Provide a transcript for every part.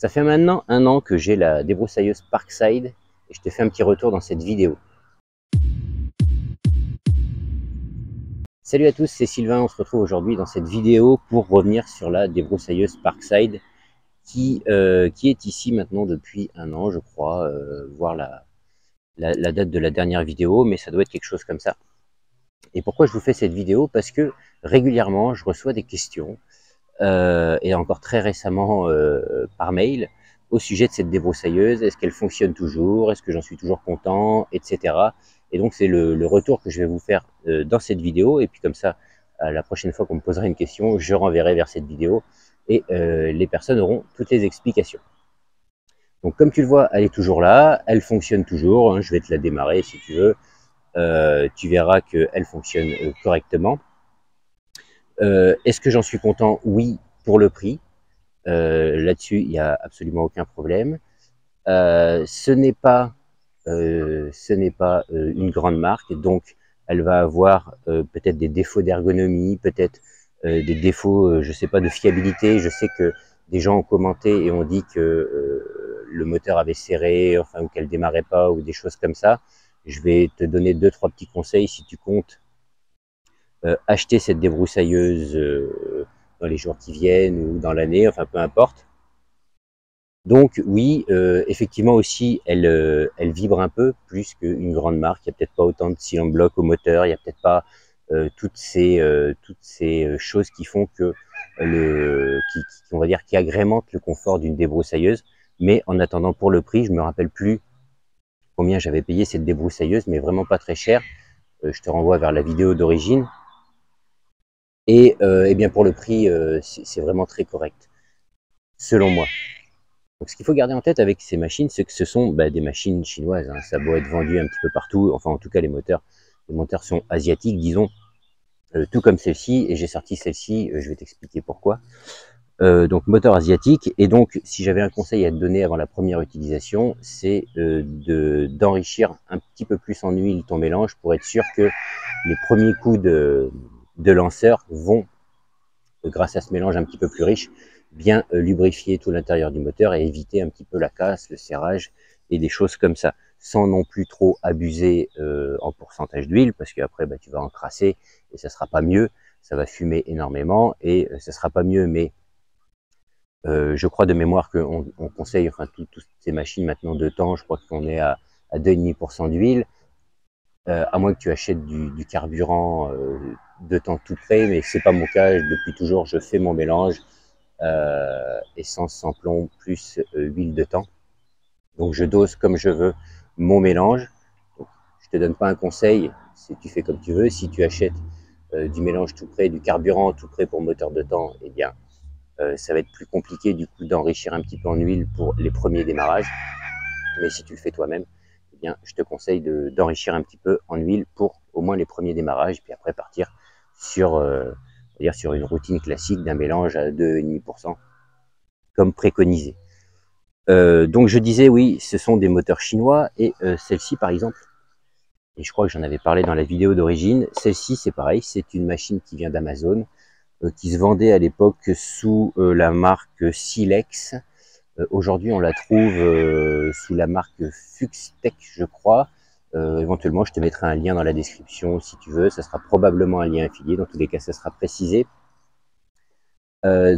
Ça fait maintenant 1 an que j'ai la débroussailleuse Parkside et je te fais un petit retour dans cette vidéo. Salut à tous, c'est Sylvain, on se retrouve aujourd'hui dans cette vidéo pour revenir sur la débroussailleuse Parkside qui est ici maintenant depuis 1 an, je crois, voir la date de la dernière vidéo, mais ça doit être quelque chose comme ça. Et pourquoi je vous fais cette vidéo? Parce que régulièrement, je reçois des questions, et encore très récemment par mail, au sujet de cette débroussailleuse. Est-ce qu'elle fonctionne toujours? Est-ce que j'en suis toujours content? Etc. Et donc c'est le retour que je vais vous faire dans cette vidéo. Et puis comme ça, la prochaine fois qu'on me posera une question, je renverrai vers cette vidéo et les personnes auront toutes les explications. Donc comme tu le vois, elle est toujours là, elle fonctionne toujours, hein. Je vais te la démarrer si tu veux. Tu verras qu'elle fonctionne correctement. Est-ce que j'en suis content? Oui, pour le prix. Là-dessus, il n'y a absolument aucun problème. Ce n'est pas une grande marque, donc elle va avoir peut-être des défauts d'ergonomie, peut-être des défauts, je sais pas, de fiabilité. Je sais que des gens ont commenté et ont dit que le moteur avait serré, enfin, ou qu'elle démarrait pas, ou des choses comme ça. Je vais te donner 2-3 petits conseils si tu comptes acheter cette débroussailleuse dans les jours qui viennent ou dans l'année, enfin peu importe. Donc oui, effectivement aussi, elle vibre un peu plus qu'une grande marque. Il n'y a peut-être pas autant de cylindres blocs au moteur, il n'y a peut-être pas toutes ces choses qui font que on va dire, qui agrémentent le confort d'une débroussailleuse. Mais en attendant, pour le prix, je me rappelle plus combien j'avais payé cette débroussailleuse, mais vraiment pas très cher. Je te renvoie vers la vidéo d'origine. Et bien pour le prix, c'est vraiment très correct, selon moi. Donc ce qu'il faut garder en tête avec ces machines, c'est que ce sont des machines chinoises, hein. Ça doit être vendu un petit peu partout, enfin en tout cas les moteurs sont asiatiques, disons, tout comme celle-ci, et j'ai sorti celle-ci, je vais t'expliquer pourquoi. Donc moteur asiatique, et donc si j'avais un conseil à te donner avant la première utilisation, c'est d'enrichir un petit peu plus en huile ton mélange pour être sûr que les premiers coups de lanceur vont, grâce à ce mélange un petit peu plus riche, bien lubrifier tout l'intérieur du moteur et éviter un petit peu la casse, le serrage et des choses comme ça, sans non plus trop abuser en pourcentage d'huile, parce qu'après tu vas encrasser et ça sera pas mieux, ça va fumer énormément et ça sera pas mieux. Mais je crois de mémoire qu'on conseille, enfin toutes ces machines maintenant de temps, je crois qu'on est à 2,5% d'huile, à moins que tu achètes du carburant de temps tout près, mais c'est pas mon cas. Depuis toujours, je fais mon mélange essence sans plomb plus huile de temps. Donc je dose comme je veux mon mélange. Donc, je te donne pas un conseil, si tu fais comme tu veux. Si tu achètes du mélange tout prêt, du carburant tout prêt pour moteur de temps, eh bien ça va être plus compliqué du coup d'enrichir un petit peu en huile pour les premiers démarrages. Mais si tu le fais toi-même, eh bien, je te conseille d'enrichir un petit peu en huile pour au moins les premiers démarrages, puis après partir sur, sur une routine classique d'un mélange à 2,5%, comme préconisé. Donc je disais, oui, ce sont des moteurs chinois, et celle-ci par exemple, et je crois que j'en avais parlé dans la vidéo d'origine, celle-ci c'est pareil, c'est une machine qui vient d'Amazon, qui se vendait à l'époque sous la marque Silex. Aujourd'hui, on la trouve sous la marque Fuxtech, je crois. Éventuellement, je te mettrai un lien dans la description si tu veux. Ça sera probablement un lien affilié. Dans tous les cas, ça sera précisé.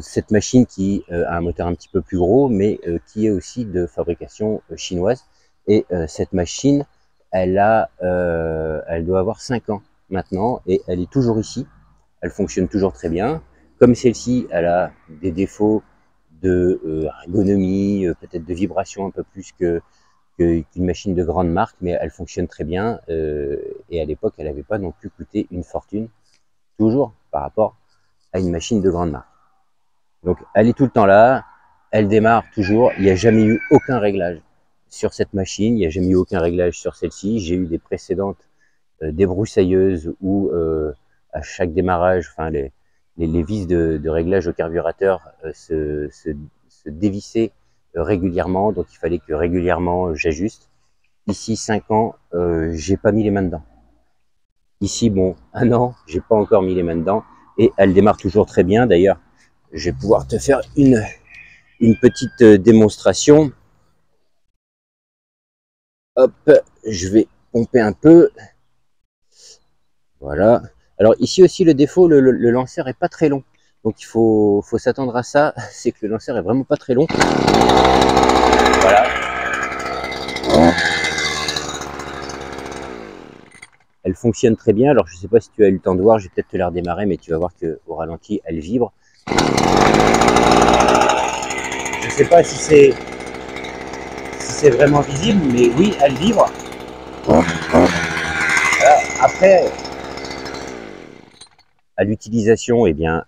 Cette machine qui a un moteur un petit peu plus gros, mais qui est aussi de fabrication chinoise. Et cette machine, elle doit avoir 5 ans maintenant, et elle est toujours ici. Elle fonctionne toujours très bien. Comme celle-ci, elle a des défauts de ergonomie, peut-être de vibration un peu plus qu'une machine de grande marque, mais elle fonctionne très bien. Et à l'époque, elle n'avait pas non plus coûté une fortune, toujours par rapport à une machine de grande marque. Donc elle est tout le temps là, elle démarre toujours, il n'y a jamais eu aucun réglage sur cette machine, il n'y a jamais eu aucun réglage sur celle-ci. J'ai eu des précédentes débroussailleuses où à chaque démarrage, enfin les vis de réglage au carburateur se dévissaient régulièrement, donc il fallait que régulièrement j'ajuste. Ici 5 ans, j'ai pas mis les mains dedans. Ici bon, 1 an, j'ai pas encore mis les mains dedans, et elle démarre toujours très bien. D'ailleurs, je vais pouvoir te faire une une petite démonstration. Hop, je vais pomper un peu. Voilà. Alors ici aussi le défaut, le lanceur est pas très long. Donc il faut s'attendre à ça, c'est que le lanceur est vraiment pas très long. Voilà. Elle fonctionne très bien. Alors je sais pas si tu as eu le temps de voir, je vais peut-être te la redémarrer, mais tu vas voir qu'au ralenti, elle vibre. Je sais pas si c'est vraiment visible, mais oui, elle vibre. Voilà. Après, à l'utilisation, eh bien,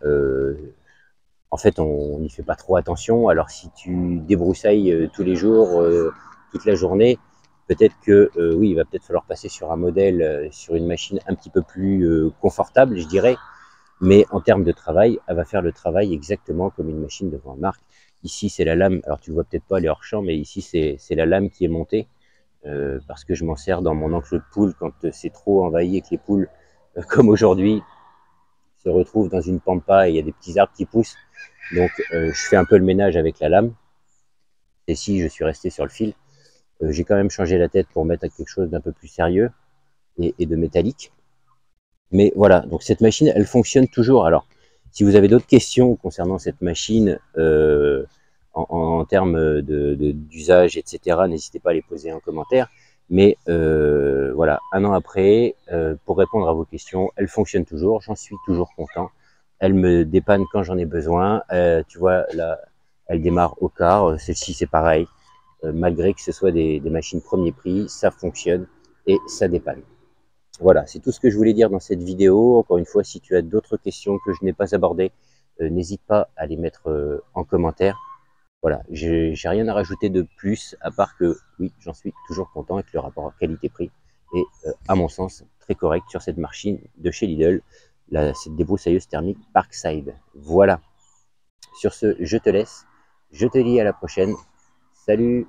en fait, on n'y fait pas trop attention. Alors, si tu débroussailles tous les jours, toute la journée, peut-être que, oui, il va peut-être falloir passer sur un modèle, sur une machine un petit peu plus confortable, je dirais. Mais en termes de travail, elle va faire le travail exactement comme une machine de grande marque. Ici, c'est la lame. Alors, tu ne vois peut-être pas, elle est hors champ, mais ici, c'est la lame qui est montée. Parce que je m'en sers dans mon enclos de poules quand c'est trop envahi et que les poules, comme aujourd'hui, se retrouvent dans une pampa et il y a des petits arbres qui poussent. Donc je fais un peu le ménage avec la lame. Et si je suis resté sur le fil, j'ai quand même changé la tête pour mettre à quelque chose d'un peu plus sérieux et de métallique. Mais voilà, donc cette machine, elle fonctionne toujours. Alors, si vous avez d'autres questions concernant cette machine en termes d'usage, etc., n'hésitez pas à les poser en commentaire. Mais voilà, un an après, pour répondre à vos questions, elle fonctionne toujours, j'en suis toujours content. Elle me dépanne quand j'en ai besoin. Tu vois, là, elle démarre au quart. Celle-ci, c'est pareil. Malgré que ce soit des machines premier prix, ça fonctionne et ça dépanne. Voilà, c'est tout ce que je voulais dire dans cette vidéo. Encore une fois, si tu as d'autres questions que je n'ai pas abordées, n'hésite pas à les mettre en commentaire. Voilà, j'ai rien à rajouter de plus, à part que oui, j'en suis toujours content et que le rapport qualité-prix est, à mon sens, très correct sur cette machine de chez Lidl, cette débroussailleuse thermique Parkside. Voilà, sur ce, je te laisse, je te dis à la prochaine. Salut!